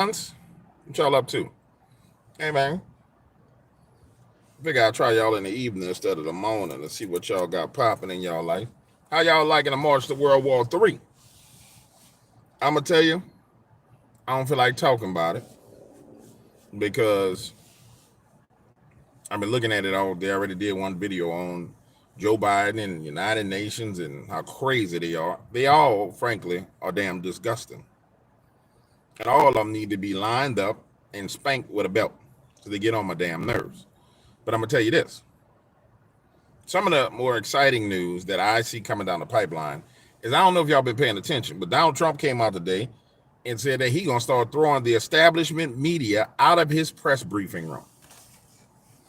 What y'all up to? Hey man, figure I'll try y'all in the evening instead of the morning and see what y'all got popping in y'all life. How y'all liking the march to World War III? I'm gonna tell you, I don't feel like talking about it because I've been looking at it all day. I already did one video on Joe Biden and United Nations and how crazy they are. They all, frankly, are damn disgusting. And all of them need to be lined up and spanked with a belt so they get on my damn nerves. But I'm gonna tell you this: some of the more exciting news that I see coming down the pipeline is, I don't know if y'all been paying attention, but Donald Trump came out today and said that he gonna start throwing the establishment media out of his press briefing room,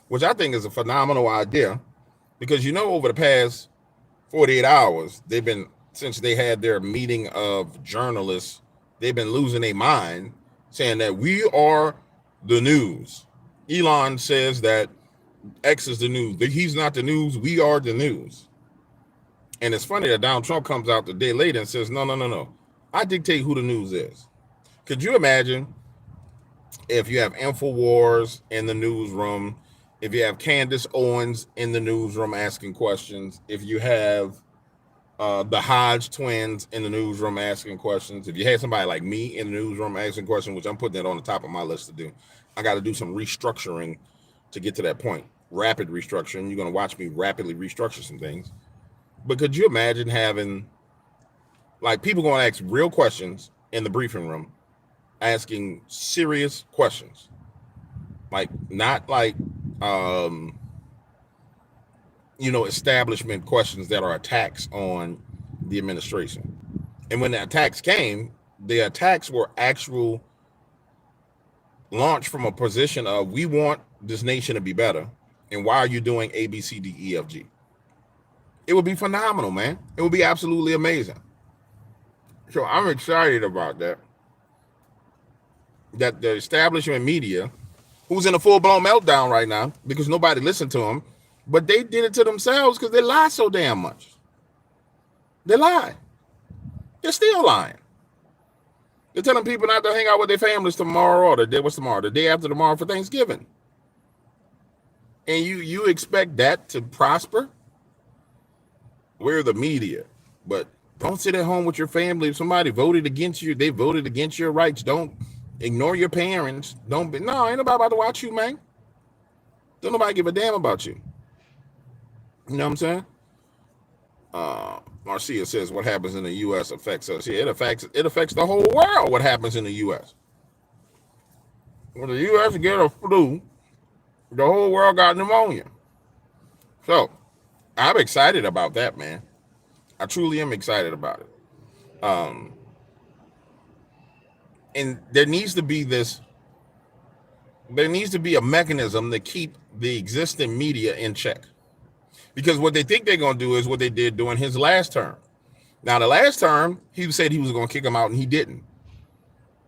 which I think is a phenomenal idea because over the past 48 hours, they've been, since they had their meeting of journalists, they've been losing their mind saying that we are the news. Elon says that X is the news. He's not the news. We are the news. And it's funny that Donald Trump comes out the day later and says, no, no, no, no. I dictate who the news is. Could you imagine if you have InfoWars in the newsroom, if you have Candace Owens in the newsroom asking questions, if you have the Hodge twins in the newsroom asking questions, if you had somebody like me in the newsroom asking questions, which I'm putting that on the top of my list to do. I got to do some restructuring to get to that point. Rapid restructuring. You're going to watch me rapidly restructure some things. But could you imagine having, like, people going to ask real questions in the briefing room, asking serious questions, like not like establishment questions that are attacks on the administration. And when the attacks came, the attacks were actual launched from a position of, we want this nation to be better, and why are you doing A, B, C, D, E, F, G? It would be phenomenal, man. It would be absolutely amazing. So I'm excited about that. That the establishment media, who's in a full-blown meltdown right now because nobody listened to them, but they did it to themselves because they lie so damn much. They lie. They're still lying. They're telling people not to hang out with their families tomorrow, or the day after tomorrow for Thanksgiving. And you expect that to prosper? We're the media, but don't sit at home with your family. If somebody voted against you, they voted against your rights. Don't ignore your parents. No, ain't nobody about to watch you, man. Don't nobody give a damn about you. You know what I'm saying? Marcia says what happens in the U.S. affects us. Yeah, it affects the whole world. What happens in the U.S. When the U.S. get a flu, the whole world got pneumonia. So I'm excited about that, man. I truly am excited about it. And there needs to be a mechanism to keep the existing media in check. Because what they think they're going to do is what they did during his last term. Now, the last term, he said he was going to kick them out, and he didn't.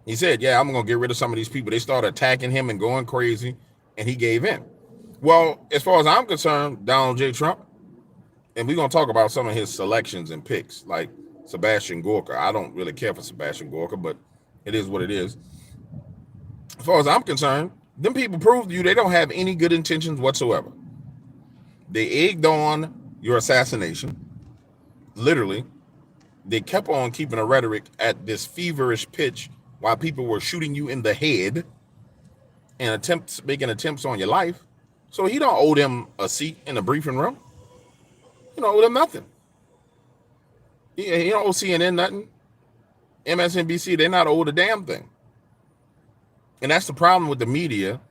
He said, yeah, I'm going to get rid of some of these people. They started attacking him and going crazy, and he gave in. Well, as far as I'm concerned, Donald J. Trump, and we're going to talk about some of his selections and picks, like Sebastian Gorka. I don't really care for Sebastian Gorka, but it is what it is. As far as I'm concerned, them people proved to you they don't have any good intentions whatsoever. They egged on your assassination. Literally, they kept on keeping a rhetoric at this feverish pitch while people were shooting you in the head and making attempts on your life. So he don't owe them a seat in the briefing room. You don't owe them nothing. He don't owe CNN nothing. MSNBC, they're not owed a damn thing. And that's the problem with the media.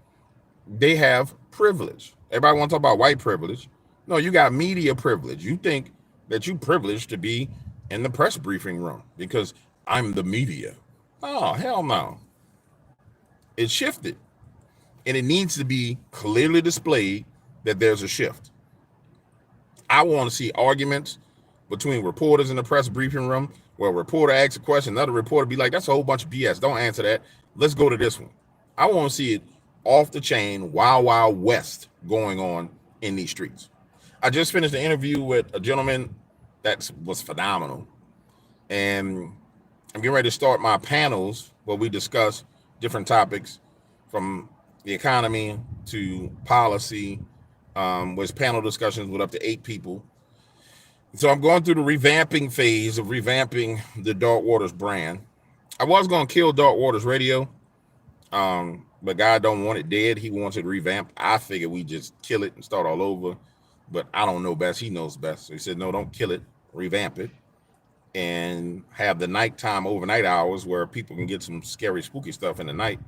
They have privilege. Everybody want to talk about white privilege. No, you got media privilege. You think that you privileged to be in the press briefing room because I'm the media. Oh, hell no. It shifted. And it needs to be clearly displayed that there's a shift. I want to see arguments between reporters in the press briefing room where a reporter asks a question, another reporter be like, that's a whole bunch of BS. Don't answer that. Let's go to this one. I want to see it off the chain, wild, wild west going on in these streets. I just finished an interview with a gentleman that was phenomenal. And I'm getting ready to start my panels where we discuss different topics from the economy to policy. Was panel discussions with up to 8 people. So I'm going through the revamping phase of revamping the Dark Waters brand. I was going to kill Dark Waters Radio, but God don't want it dead. He wants it revamped. I figured we just kill it and start all over, but I don't know best. He knows best. So he said, no, don't kill it, revamp it, and have the nighttime overnight hours where people can get some scary, spooky stuff in the night,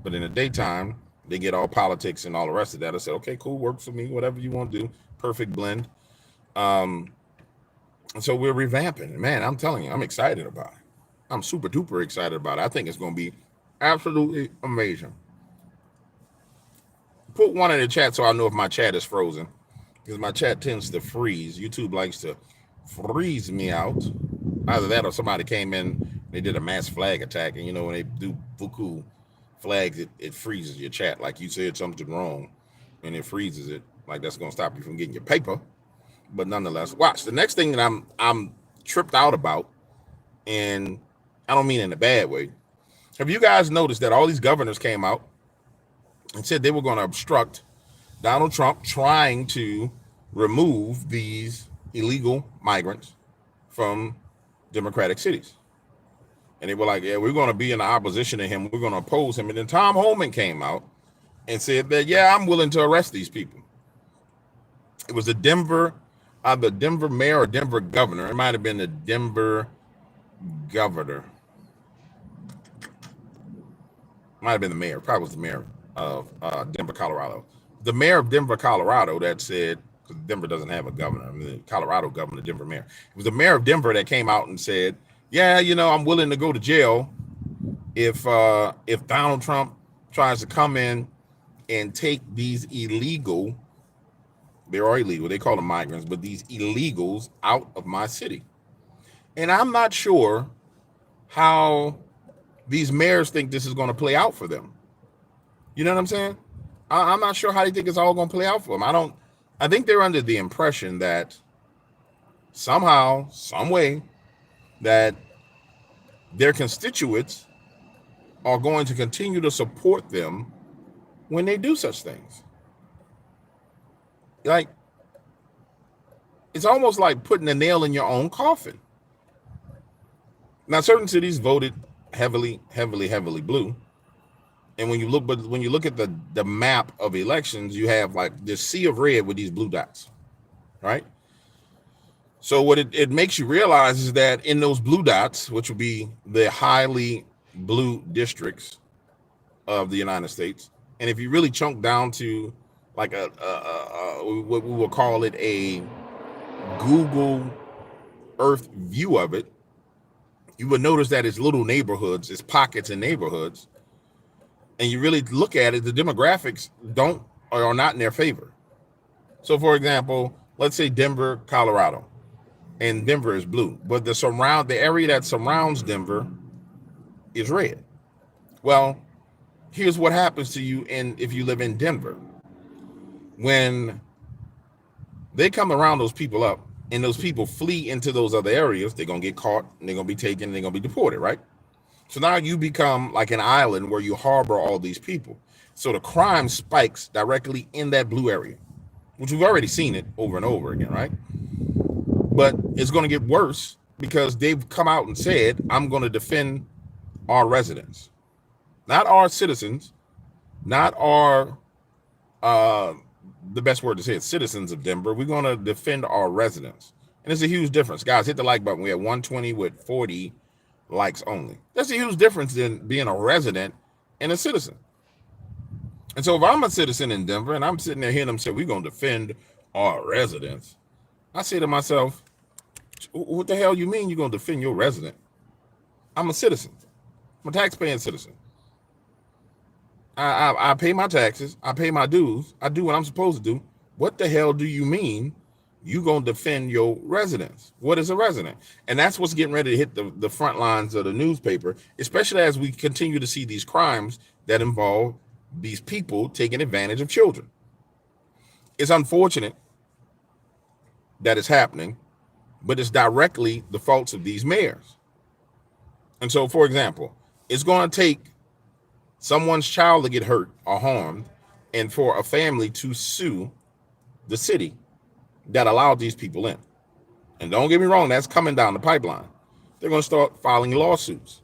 but in the daytime, they get all politics and all the rest of that. I said, okay, cool, works for me, whatever you want to do, perfect blend. So we're revamping. Man, I'm telling you, I'm excited about it. I'm super duper excited about it. I think it's going to be absolutely amazing. Put one in the chat so I know if my chat is frozen, because my chat tends to freeze. YouTube likes to freeze me out. Either that or somebody came in, they did a mass flag attack, and you know when they do buku flags, it freezes your chat like you said something wrong, and it freezes it. Like that's going to stop you from getting your paper. But nonetheless, watch the next thing that I'm tripped out about, and I don't mean in a bad way. Have you guys noticed that all these governors came out and said they were going to obstruct Donald Trump trying to remove these illegal migrants from Democratic cities? And they were like, yeah, we're going to be in opposition to him. We're going to oppose him. And then Tom Homan came out and said that, yeah, I'm willing to arrest these people. It was the Denver mayor or Denver governor. It might have been the Denver governor. Might have been the mayor. Probably was the mayor of Denver, Colorado. The mayor of Denver, Colorado that said, because Denver doesn't have a governor. I mean, the Colorado governor, Denver mayor. It was the mayor of Denver that came out and said, yeah, you know, I'm willing to go to jail if Donald Trump tries to come in and take these illegal, they are illegal, they call them migrants, but these illegals out of my city. And I'm not sure how these mayors think this is going to play out for them. You know what I'm saying? I'm not sure how they think it's all going to play out for them. I think they're under the impression that somehow, some way, that their constituents are going to continue to support them when they do such things. Like, it's almost like putting a nail in your own coffin. Now, certain cities voted heavily blue. And when you look at the map of elections, you have like this sea of red with these blue dots, right? So what it makes you realize is that in those blue dots, which will be the highly blue districts of the United States, and if you really chunk down to like what we will call it a Google Earth view of it, you would notice that it's little neighborhoods, it's pockets in neighborhoods, and you really look at it, the demographics are not in their favor. So, for example, let's say Denver, Colorado, and Denver is blue, but the area that surrounds Denver is red. Well, here's what happens to you if you live in Denver. When they come around those people up and those people flee into those other areas, they're going to get caught and they're going to be taken and they're going to be deported, right? So now you become like an island where you harbor all these people. So the crime spikes directly in that blue area, which we've already seen it over and over again, right? But it's going to get worse because they've come out and said, I'm going to defend our residents, not our citizens, not our, the best word to say is citizens of Denver. We're going to defend our residents. And it's a huge difference. Guys, hit the like button. We have 120 with 40 likes only. That's a huge difference than being a resident and a citizen. And so if I'm a citizen in Denver and I'm sitting there hearing them say, we're going to defend our residents, I say to myself, what the hell you mean you're going to defend your resident? I'm a citizen. I'm a taxpaying citizen. I pay my taxes. I pay my dues. I do what I'm supposed to do. What the hell do you mean you going to defend your residents? What is a resident? And that's what's getting ready to hit the front lines of the newspaper, especially as we continue to see these crimes that involve these people taking advantage of children. It's unfortunate that it's happening, but it's directly the faults of these mayors. And so, for example, it's going to take someone's child to get hurt or harmed, and for a family to sue the city that allowed these people in. And don't get me wrong, that's coming down the pipeline. They're going to start filing lawsuits.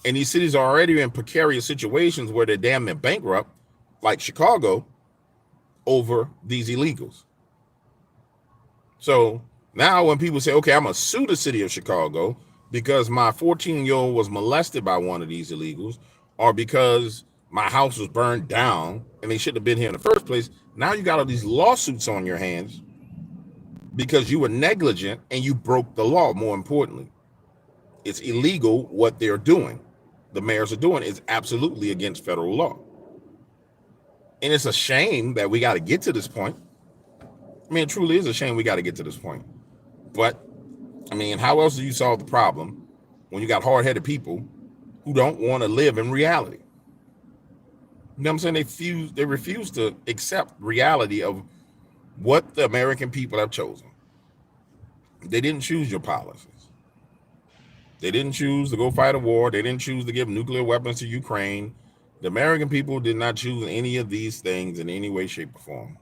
And these cities are already in precarious situations where they're damn near bankrupt, like Chicago, over these illegals. So now when people say, okay, I'm going to sue the city of Chicago because my 14-year-old was molested by one of these illegals, or because my house was burned down and they shouldn't have been here in the first place, now you got all these lawsuits on your hands because you were negligent and you broke the law. More importantly, it's illegal what they're doing. The mayors are doing is absolutely against federal law. And it's a shame that we got to get to this point. I mean, it truly is a shame we got to get to this point. But, I mean, how else do you solve the problem when you got hard-headed people who don't want to live in reality? You know what I'm saying? They refuse to accept reality of what the American people have chosen. They didn't choose your policies. They didn't choose to go fight a war. They didn't choose to give nuclear weapons to Ukraine. The American people did not choose any of these things in any way, shape, or form.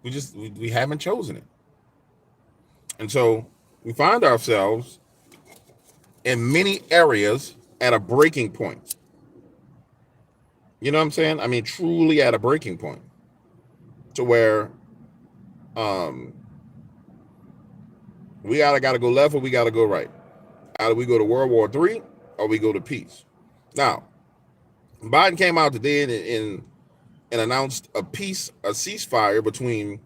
We haven't chosen it. And so we find ourselves in many areas at a breaking point. You know what I'm saying? I mean, truly at a breaking point to where we gotta go left or we gotta go right. Either we go to World War III or we go to peace. Now, Biden came out today and announced a ceasefire between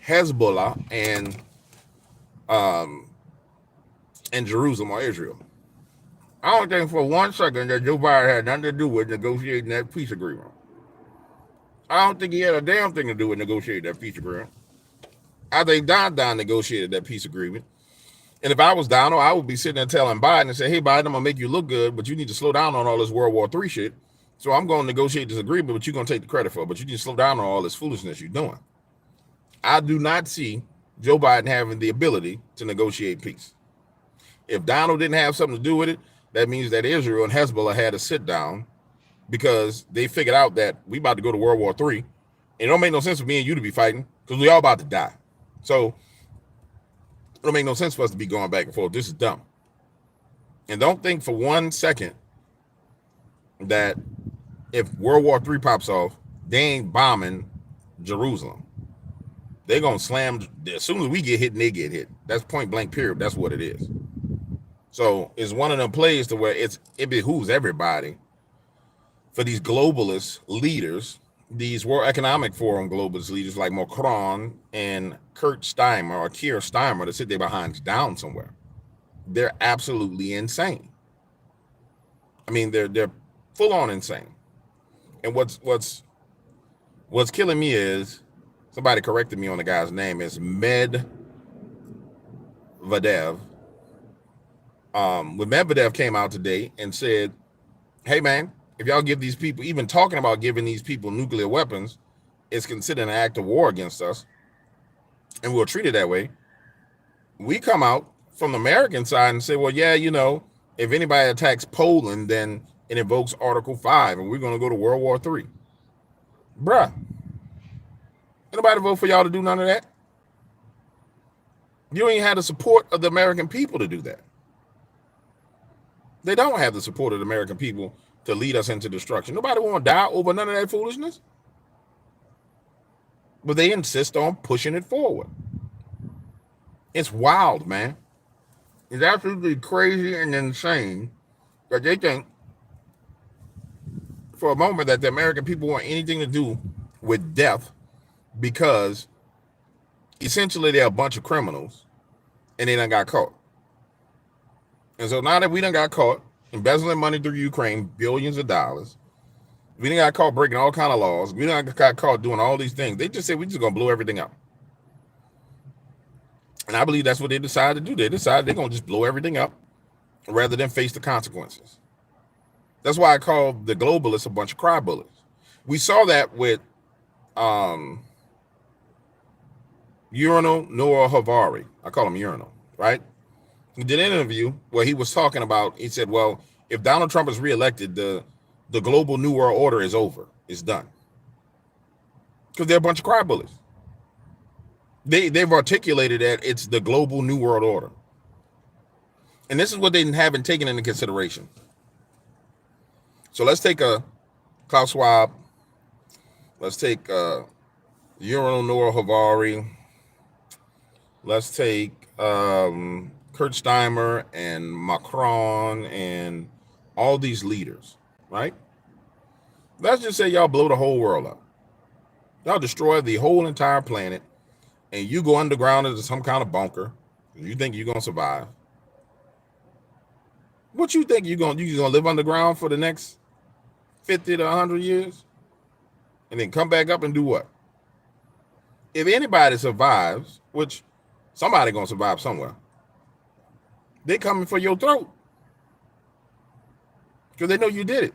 Hezbollah and Jerusalem or Israel. I don't think for 1 second that Joe Biden had nothing to do with negotiating that peace agreement. I don't think he had a damn thing to do with negotiating that peace agreement. I think Don negotiated that peace agreement. And if I was Donald, I would be sitting there telling Biden and say, hey, Biden, I'm going to make you look good, but you need to slow down on all this World War III shit. So I'm going to negotiate this agreement, but you're going to take the credit for it. But you need to slow down on all this foolishness you're doing. I do not see Joe Biden having the ability to negotiate peace. If Donald didn't have something to do with it, that means that Israel and Hezbollah had to sit down because they figured out that we about to go to World War III. And it don't make no sense for me and you to be fighting because we all about to die. So it don't make no sense for us to be going back and forth. This is dumb. And don't think for 1 second that if World War III pops off, they ain't bombing Jerusalem. They're going to slam. As soon as we get hit, and they get hit. That's point blank period. That's what it is. So it's one of them plays to where it behooves everybody for these globalist leaders, these World Economic Forum globalist leaders like Macron and Keir Starmer to sit their behinds down somewhere. They're absolutely insane. I mean, they're full on insane. And what's killing me is somebody corrected me on the guy's name. It's Medvedev. When Medvedev came out today and said, hey man, if y'all give these people, even talking about giving these people nuclear weapons, it's considered an act of war against us, and we'll treat it that way. We come out from the American side and say, well, yeah, you know, if anybody attacks Poland, then it invokes Article 5, and we're going to go to World War III. Bruh, anybody vote for y'all to do none of that? You ain't had the support of the American people to do that. They don't have the support of the American people to lead us into destruction. Nobody want to die over none of that foolishness. But they insist on pushing it forward. It's wild, man. It's absolutely crazy and insane that they think for a moment that the American people want anything to do with death because essentially they're a bunch of criminals and they done got caught. And so now that we done got caught embezzling money through Ukraine, billions of dollars, we done got caught breaking all kind of laws, we done got caught doing all these things, they just said we just gonna blow everything up. And I believe that's what they decided to do. They decided they're gonna just blow everything up rather than face the consequences. That's why I call the globalists a bunch of cry bullets. We saw that with Urinal Noah Havari. I call him Urinal, right? He did an interview where he was talking about, he said, well, if Donald Trump is reelected, the the global new world order is over. It's done. Because they're a bunch of cry bullies. They've articulated that it's the global new world order. And this is what they haven't taken into consideration. So let's take a Klaus Schwab. Let's take Yuval Noah Harari. Let's take Kurt Steimer and Macron and all these leaders, right? Let's just say y'all blow the whole world up. Y'all destroy the whole entire planet, and you go underground into some kind of bunker. You think you're gonna survive? What you think you gonna live underground for the next 50 to 100 years, and then come back up and do what? If anybody survives, which somebody gonna survive somewhere, they coming for your throat because they know you did it.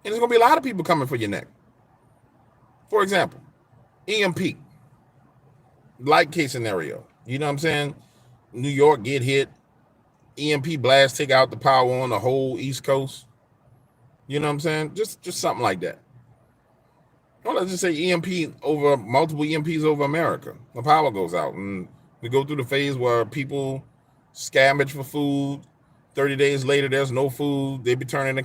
And there's gonna be a lot of people coming for your neck. For example, EMP, like case scenario. You know what I'm saying? New York get hit, EMP blast, take out the power on the whole East Coast. You know what I'm saying? Just something like that. Well, let's just say EMP over multiple EMPs over America. The power goes out, and we go through the phase where people scavenge for food. 30 days later, there's no food. They be turning to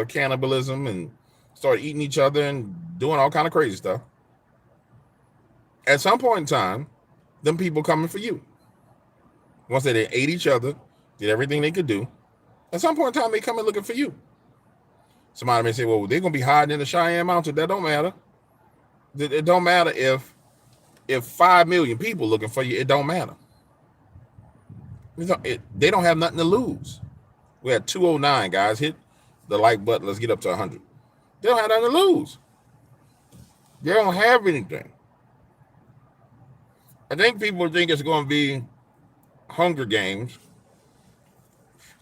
cannibalism and start eating each other and doing all kind of crazy stuff. At some point in time, them people coming for you. Once they ate each other, did everything they could do, at some point in time, they come and looking for you. Somebody may say, well, they're going to be hiding in the Cheyenne Mountain. That don't matter. It don't matter if 5 million people looking for you. It don't matter. They don't have nothing to lose. We had 209, guys. Hit the like button. Let's get up to 100. They don't have nothing to lose. They don't have anything. I think people think it's going to be Hunger Games,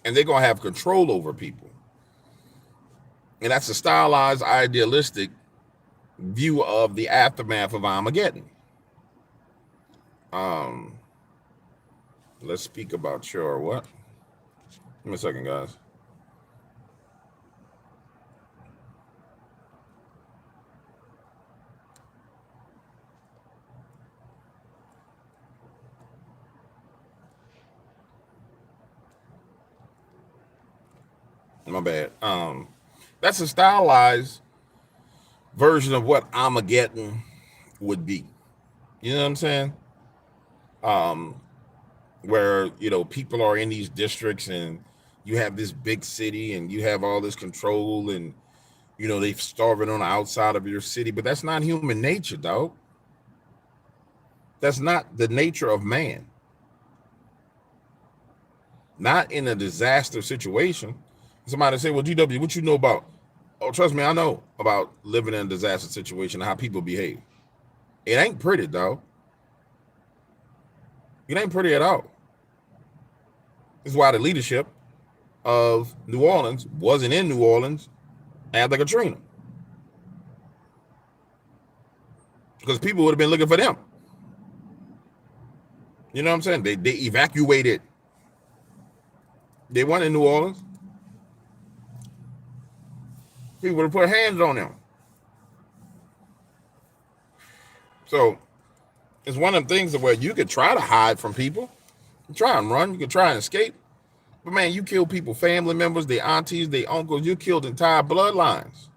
and they're going to have control over people. And that's a stylized, idealistic view of the aftermath of Armageddon. Let's speak about sure what. Give me a second, guys. My bad. That's a stylized version of what Armageddon would be. You know what I'm saying? Where, people are in these districts and you have this big city and you have all this control and, they're starving on the outside of your city, but that's not human nature, dog. That's not the nature of man. Not in a disaster situation. Somebody say, well, GW, what you know about? Oh, trust me, I know about living in a disaster situation and how people behave. It ain't pretty, dog. It ain't pretty at all. This is why the leadership of New Orleans wasn't in New Orleans after Katrina. Because people would have been looking for them. You know what I'm saying? They evacuated. They weren't in New Orleans. People would have put hands on them. So it's one of them things where you could try to hide from people. You try and run. You could try and escape. But man, you kill people, family members, their aunties, their uncles. You killed entire bloodlines.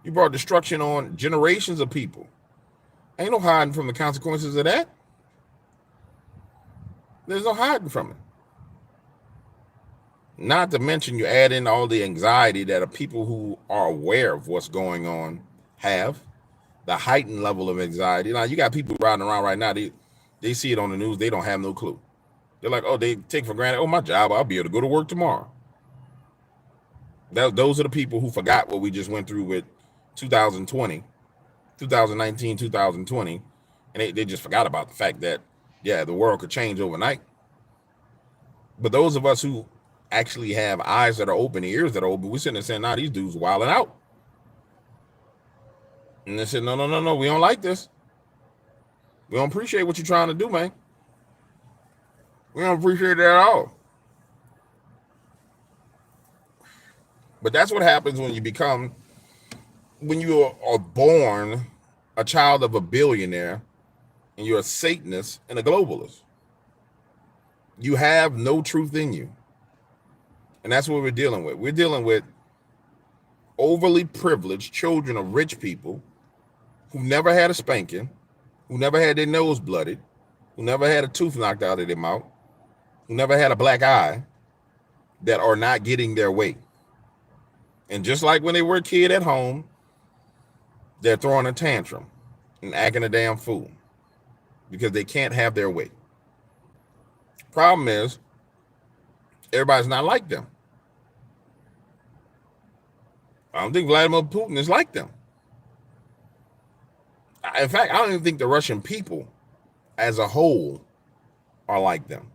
You brought destruction on generations of people. Ain't no hiding from the consequences of that. There's no hiding from it. Not to mention you add in all the anxiety that people who are aware of what's going on have, the heightened level of anxiety. Now, you got people riding around right now, they see it on the news, they don't have no clue. They're like, oh, they take for granted, oh, my job, I'll be able to go to work tomorrow. Those are the people who forgot what we just went through with 2019, 2020, and they just forgot about the fact that, yeah, the world could change overnight. But those of us who actually have eyes that are open, ears that are open, we're sitting there saying, nah, these dudes wilding out. And they said, no, we don't like this. We don't appreciate what you're trying to do, man. We don't appreciate it at all. But that's what happens when you are born a child of a billionaire and you're a Satanist and a globalist. You have no truth in you. And that's what we're dealing with. We're dealing with overly privileged children of rich people who never had a spanking, who never had their nose blooded, who never had a tooth knocked out of their mouth, who never had a black eye, that are not getting their way. And just like when they were a kid at home, they're throwing a tantrum and acting a damn fool because they can't have their way. Problem is, everybody's not like them. I don't think Vladimir Putin is like them. In fact, I don't even think the Russian people as a whole are like them.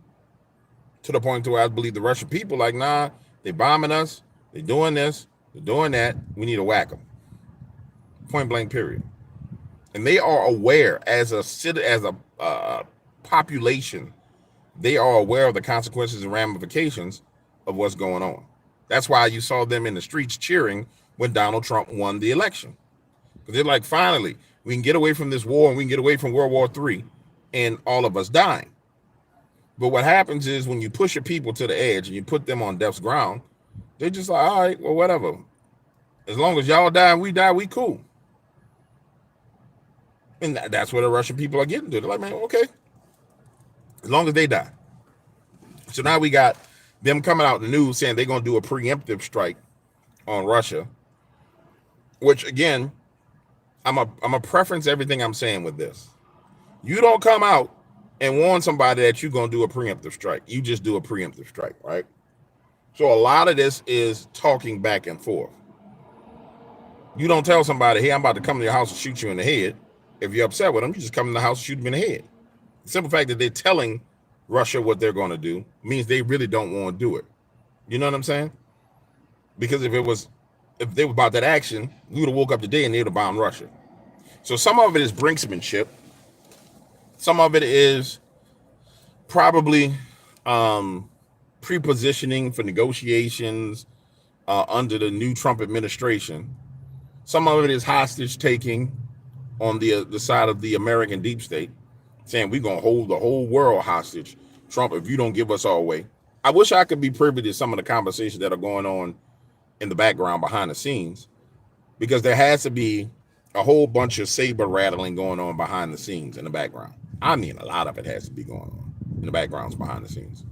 To the point to where I believe the Russian people like, nah, they bombing us, they doing this, they're doing that, we need to whack them. Point blank, period. And they are aware as a population, they are aware of the consequences and ramifications of what's going on. That's why you saw them in the streets cheering when Donald Trump won the election. Because they're like, finally, we can get away from this war and we can get away from World War III and all of us dying. But what happens is when you push your people to the edge and you put them on death's ground, they're just like, all right, well, whatever. As long as y'all die and we die, we cool. And that's where the Russian people are getting to. They're like, man, okay. As long as they die. So now we got them coming out in the news saying they're going to do a preemptive strike on Russia, which, again, I'm a preference everything I'm saying with this. You don't come out and warn somebody that you're going to do a preemptive strike. You just do a preemptive strike, right? So a lot of this is talking back and forth. You don't tell somebody, hey, I'm about to come to your house and shoot you in the head. If you're upset with them, you just come in the house and shoot them in the head. The simple fact that they're telling Russia what they're going to do means they really don't want to do it. You know what I'm saying? Because if they were about that action, we would have woke up today and they would have bombed Russia. So some of it is brinksmanship. Some of it is probably pre-positioning for negotiations under the new Trump administration. Some of it is hostage taking on the side of the American deep state, saying we're going to hold the whole world hostage, Trump, if you don't give us our way. I wish I could be privy to some of the conversations that are going on in the background behind the scenes, because there has to be a whole bunch of saber rattling going on behind the scenes in the background. I mean, a lot of it has to be going on in the backgrounds behind the scenes.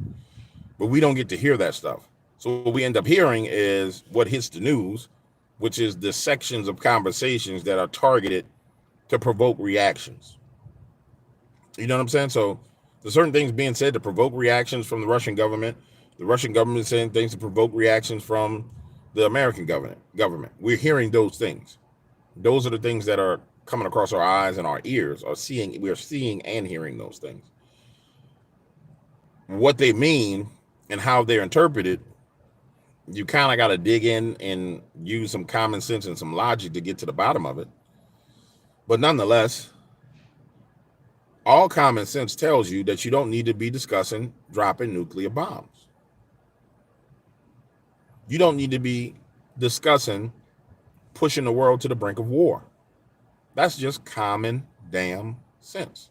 But we don't get to hear that stuff. So what we end up hearing is what hits the news, which is the sections of conversations that are targeted to provoke reactions. You know what I'm saying? So there's certain things being said to provoke reactions from the Russian government. The Russian government is saying things to provoke reactions from the American government. We're hearing those things. Those are the things that are coming across our eyes and our ears are seeing. We're seeing and hearing those things. What they mean and how they're interpreted, you kind of got to dig in and use some common sense and some logic to get to the bottom of it. But nonetheless, all common sense tells you that you don't need to be discussing dropping nuclear bombs. You don't need to be discussing pushing the world to the brink of war. That's just common damn sense.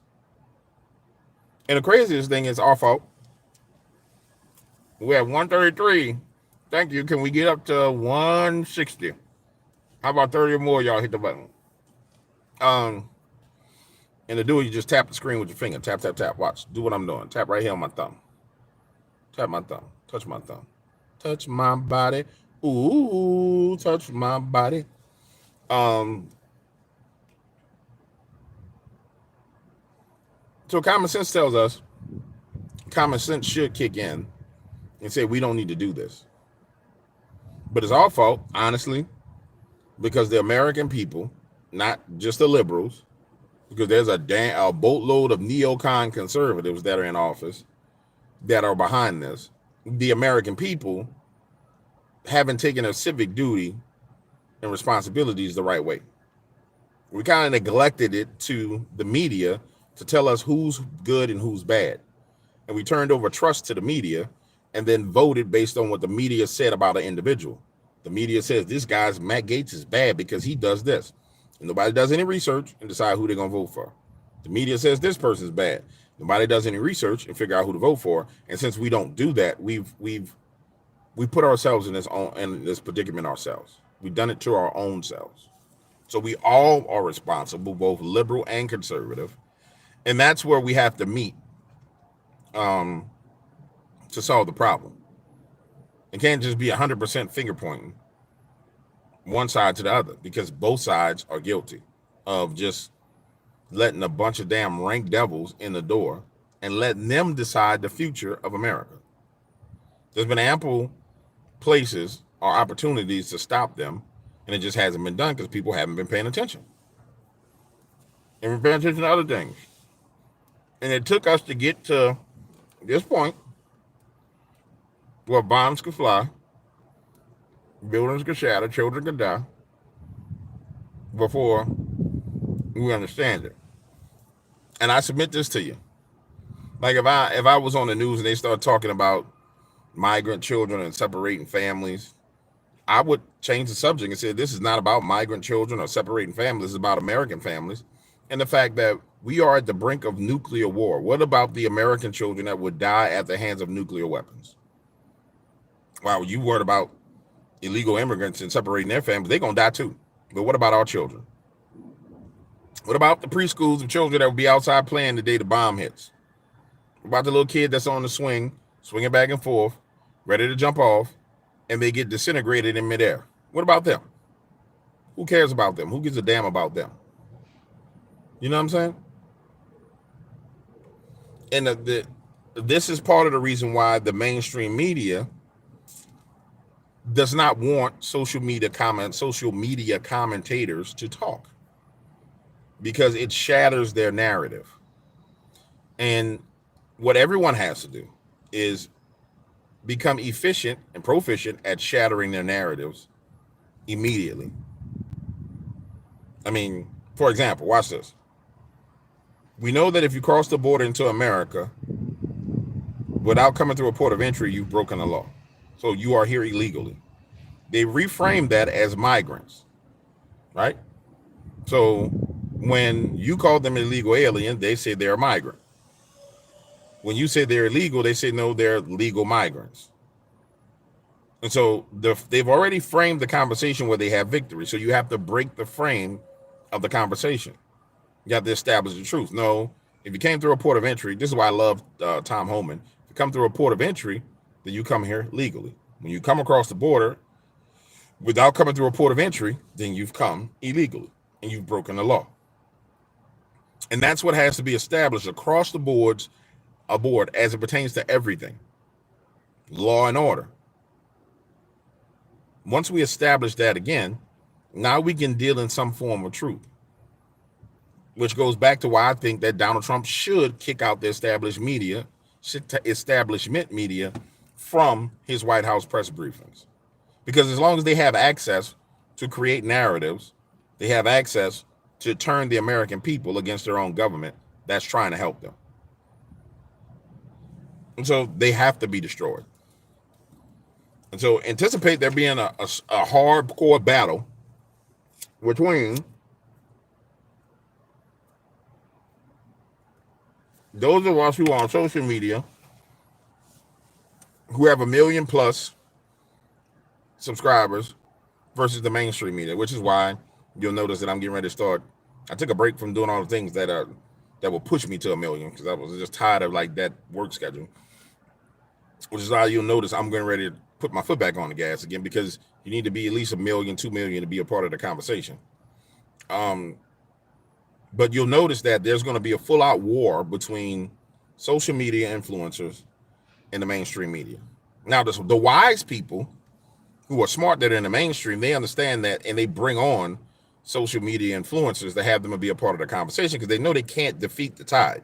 And the craziest thing is our fault. We're at 133. Thank you. Can we get up to 160? How about 30 or more? Y'all hit the button. And to do it, you just tap the screen with your finger. Tap, tap, tap. Watch. Do what I'm doing. Tap right here on my thumb. Tap my thumb. Touch my thumb. Touch my body. Ooh, touch my body. So common sense tells us, common sense should kick in and say we don't need to do this. But it's our fault, honestly, because the American people, not just the liberals, because there's a boatload of neocon conservatives that are in office that are behind this. The American people haven't taken their civic duty and responsibilities the right way. We kind of neglected it to the media to tell us who's good and who's bad. And we turned over trust to the media and then voted based on what the media said about an individual. The media says this guy's Matt Gaetz is bad because he does this. And nobody does any research and decide who they're going to vote for. The media says this person's bad. Nobody does any research and figure out who to vote for. And since we don't do that, we put ourselves in this predicament ourselves. We've done it to our own selves. So we all are responsible, both liberal and conservative. And that's where we have to meet to solve the problem. It can't just be 100% finger pointing one side to the other, because both sides are guilty of just letting a bunch of damn rank devils in the door and letting them decide the future of America. There's been ample places or opportunities to stop them, and it just hasn't been done because people haven't been paying attention. And been paying attention to other things. And it took us to get to this point where bombs could fly, buildings could shatter, children could die, before we understand it. And I submit this to you. Like if I was on the news and they start talking about migrant children and separating families, I would change the subject and say this is not about migrant children or separating families, it's about American families and the fact that we are at the brink of nuclear war. What about the American children that would die at the hands of nuclear weapons? Wow, you worried about illegal immigrants and separating their families, they're going to die too. But what about our children? What about the preschools of children that will be outside playing the day the bomb hits? What about the little kid that's on the swing, swinging back and forth, ready to jump off, and they get disintegrated in midair? What about them? Who cares about them? Who gives a damn about them? You know what I'm saying? And this is part of the reason why the mainstream media does not want social media commentators to talk, because it shatters their narrative. And what everyone has to do is become efficient and proficient at shattering their narratives immediately. I mean, for example, watch this. We know that if you cross the border into America without coming through a port of entry, you've broken the law. So you are here illegally. They reframe that as migrants, right? So when you call them illegal alien, they say they're a migrant. When you say they're illegal, they say no, they're legal migrants. And so they've already framed the conversation where they have victory. So you have to break the frame of the conversation. You have to establish the truth. No, if you came through a port of entry, this is why I love Tom Homan. If you come through a port of entry, then you come here legally. When you come across the border without coming through a port of entry, then you've come illegally and you've broken the law. And that's what has to be established across the board as it pertains to everything. Law and order. Once we establish that again, now we can deal in some form of truth, which goes back to why I think that Donald Trump should kick out the establishment media from his White House press briefings. Because as long as they have access to create narratives, they have access to turn the American people against their own government that's trying to help them. And so they have to be destroyed. And so anticipate there being a hardcore battle between those of us who are on social media who have 1 million plus subscribers versus the mainstream media, which is why you'll notice that I'm getting ready to start. I took a break from doing all the things that will push me to 1 million, because I was just tired of like that work schedule, which is why you'll notice I'm getting ready to put my foot back on the gas again, because you need to be at least 1 million, 2 million to be a part of the conversation. But you'll notice that there's going to be a full-out war between social media influencers and the mainstream media. Now, the wise people who are smart that are in the mainstream, they understand that, and they bring on social media influencers to have them be a part of the conversation, because they know they can't defeat the tide.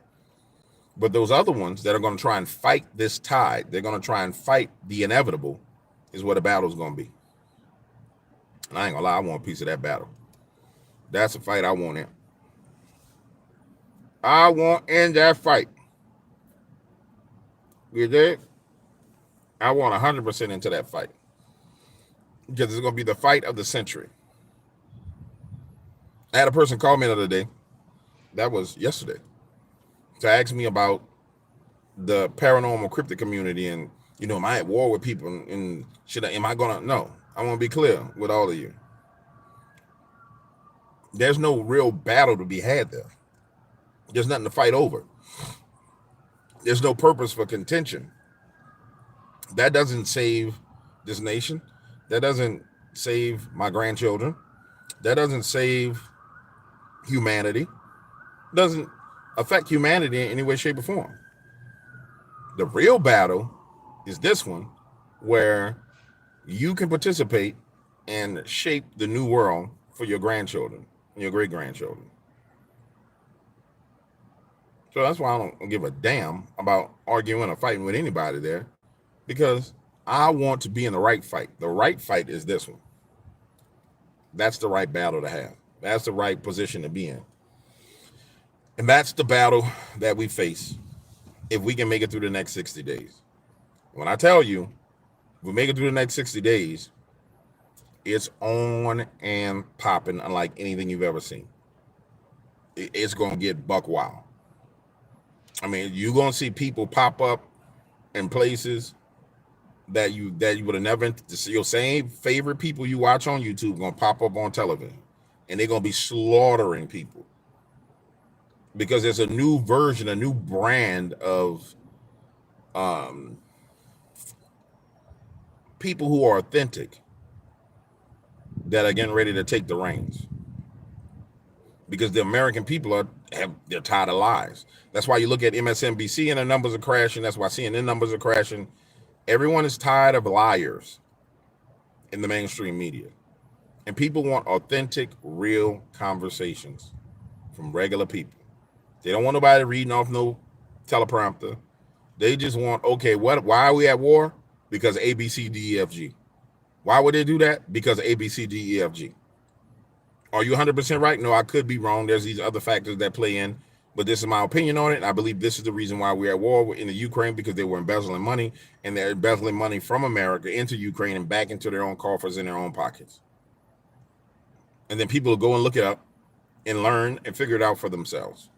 But those other ones that are going to try and fight this tide, they're going to try and fight the inevitable, is what the battle's going to be. And I ain't gonna lie, I want a piece of that battle. That's a fight I want in. I want in that fight. You dig? I want 100% into that fight. because it's going to be the fight of the century. I had a person call me the other day, that was yesterday, to ask me about the paranormal cryptid community, and am I at war with people, and am I gonna? No, I want to be clear with all of you. There's no real battle to be had there. There's nothing to fight over. There's no purpose for contention. That doesn't save this nation. That doesn't save my grandchildren. That doesn't save humanity. Doesn't affect humanity in any way, shape, or form. The real battle is this one, where you can participate and shape the new world for your grandchildren and your great grandchildren. So that's why I don't give a damn about arguing or fighting with anybody there, because I want to be in the right fight. The right fight is this one. That's the right battle to have. That's the right position to be in. And that's the battle that we face if we can make it through the next 60 days. When I tell you, if we make it through the next 60 days, it's on and popping unlike anything you've ever seen. It's going to get buck wild. I mean, you're going to see people pop up in places that you would have never. Your same favorite people you watch on YouTube going to pop up on television, and they're going to be slaughtering people because there's a new version, a new brand of people who are authentic that are getting ready to take the reins, because the American people they're tired of lies. That's why you look at MSNBC and the numbers are crashing. That's why CNN numbers are crashing. Everyone is tired of liars in the mainstream media, and people want authentic, real conversations from regular people. They don't want nobody reading off no teleprompter. They just want, okay, why are we at war? Because A, B, C, D, E, F, G. Why would they do that? Because A, B, C, D, E, F, G. Are you 100% right? No, I could be wrong. There's these other factors that play in, but this is my opinion on it. And I believe this is the reason why we're at war in the Ukraine, because they were embezzling money, and they're embezzling money from America into Ukraine and back into their own coffers in their own pockets. And then people will go and look it up and learn and figure it out for themselves.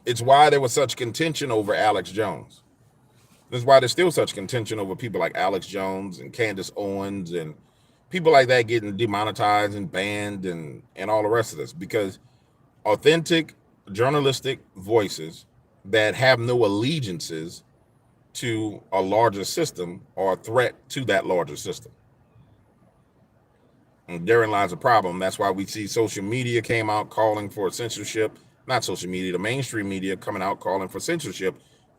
It's why there was such contention over Alex Jones. That's why there's still such contention over people like Alex Jones and Candace Owens and people like that getting demonetized and banned and all the rest of this, because authentic journalistic voices that have no allegiances to a larger system are a threat to that larger system. And therein lies a problem. That's why we see social media came out calling for censorship. Not social media, the mainstream media coming out calling for censorship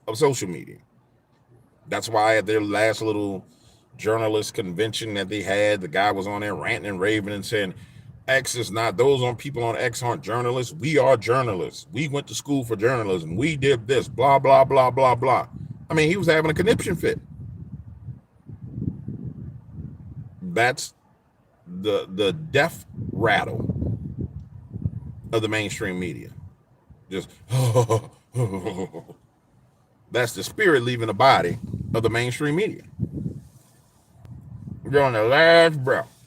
of social media. That's why at their last little journalist convention that they had, the guy was on there ranting and raving and saying, X is not, those on people on X aren't journalists. We are journalists. We went to school for journalism. We did this, blah, blah, blah, blah, blah. I mean, he was having a conniption fit. That's the death rattle of the mainstream media. Just that's the spirit leaving the body of the mainstream media. They're on their last breath,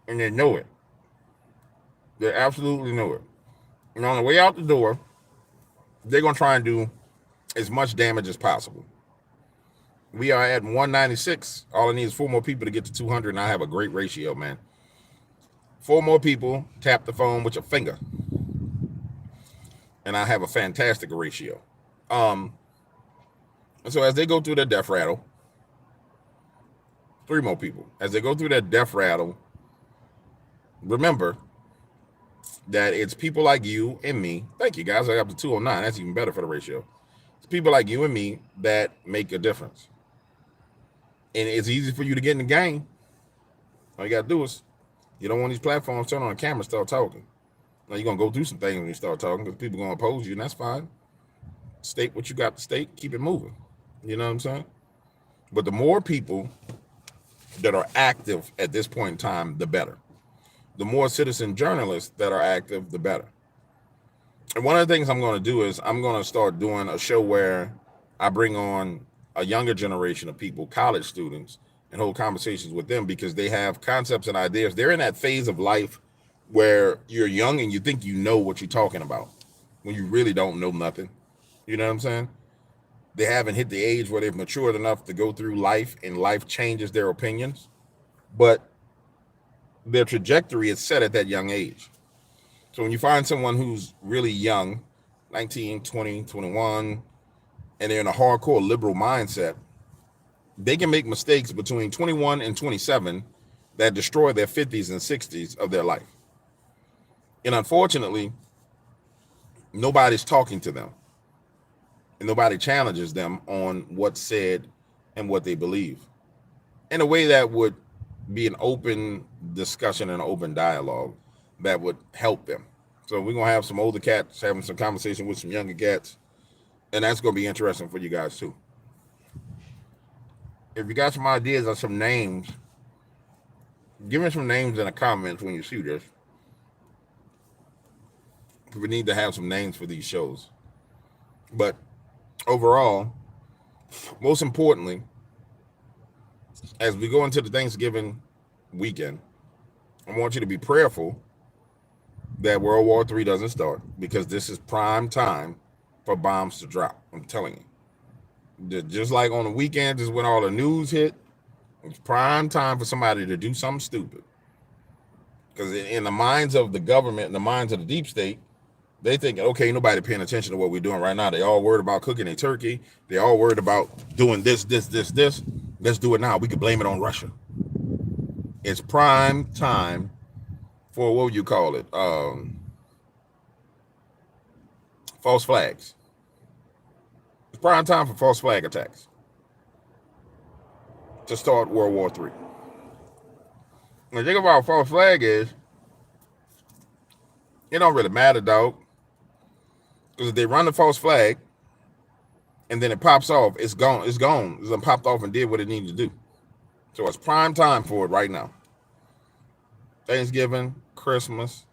and they know it. They absolutely know it. And on the way out the door, they're going to try and do as much damage as possible. We are at 196. All I need is 4 more people to get to 200, and I have a great ratio, man. 4 more people tap the phone with your finger, and I have a fantastic ratio. And so as they go through their death rattle, 3 more people. As they go through that death rattle, remember that it's people like you and me. Thank you, guys. I got up to 209. That's even better for the ratio. It's people like you and me that make a difference. And it's easy for you to get in the game. All you got to do is, you don't want these platforms, turn on the camera, start talking. Now, you're going to go through some things when you start talking, because people are going to oppose you, and that's fine. State what you got to state. Keep it moving. You know what I'm saying? But the more people that are active at this point in time, the better. The more citizen journalists that are active, the better. And one of the things I'm going to do is I'm going to start doing a show where I bring on a younger generation of people, college students, and hold conversations with them because they have concepts and ideas. They're in that phase of life where you're young and you think you know what you're talking about when you really don't know nothing. You know what I'm saying? They haven't hit the age where they've matured enough to go through life and life changes their opinions. But their trajectory is set at that young age. So when you find someone who's really young, 19, 20, 21, and they're in a hardcore liberal mindset, they can make mistakes between 21 and 27 that destroy their 50s and 60s of their life. And unfortunately, nobody's talking to them. And nobody challenges them on what's said and what they believe in a way that would be an open discussion and an open dialogue that would help them. So we're going to have some older cats having some conversation with some younger cats, and that's going to be interesting for you guys too. If you got some ideas or some names, give me some names in the comments when you see this. We need to have some names for these shows. But overall, most importantly, as we go into the Thanksgiving weekend, I want you to be prayerful that World War III doesn't start, because this is prime time for bombs to drop. I'm telling you. Just like on the weekend, just when all the news hit, it's prime time for somebody to do something stupid. Because in the minds of the government, in the minds of the deep state, they think, okay, nobody paying attention to what we're doing right now. They all worried about cooking a turkey. They all worried about doing this. Let's do it now. We can blame it on Russia. It's prime time for, what would you call it? False flags. It's prime time for false flag attacks to start World War III. The thing about false flag is, it don't really matter, dog. Because if they run the false flag and then it pops off, it's gone. It's gone. It's popped off and did what it needed to do. So it's prime time for it right now. Thanksgiving, Christmas.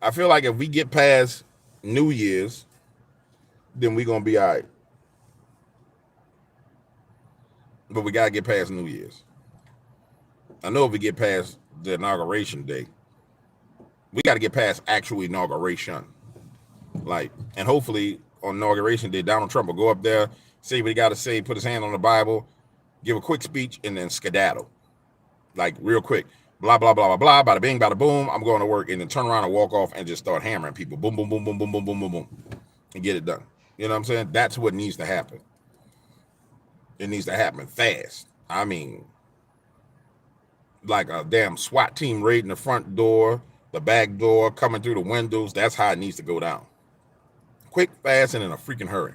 I feel like if we get past New Year's, then we're going to be all right. But we got to get past New Year's. I know if we get past the inauguration day, we got to get past actual inauguration. And hopefully on inauguration day, Donald Trump will go up there, say what he got to say, put his hand on the Bible, give a quick speech, and then skedaddle. Real quick. Blah, blah, blah, blah, blah, bada bing, bada boom. I'm going to work, and then turn around and walk off and just start hammering people. Boom, boom, boom, boom, boom, boom, boom, boom, boom. And get it done. You know what I'm saying? That's what needs to happen. It needs to happen fast. I mean, like a damn SWAT team raiding the front door, the back door, coming through the windows. That's how it needs to go down. Quick, fast, and in a freaking hurry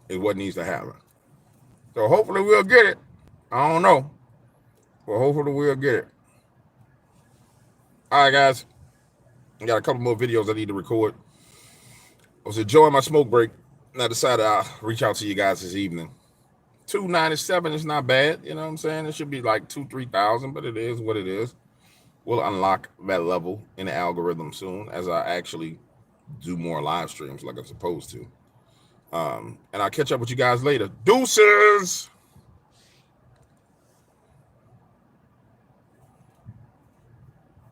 is what needs to happen. So hopefully we'll get it. I don't know. But hopefully we'll get it. All right, guys. I got a couple more videos I need to record. I was enjoying my smoke break, and I decided I'll reach out to you guys this evening. 297 is not bad. You know what I'm saying? It should be like 2,000-3,000, but it is what it is. We'll unlock that level in the algorithm soon as I actually do more live streams like I'm supposed to. And I'll catch up with you guys later. Deuces!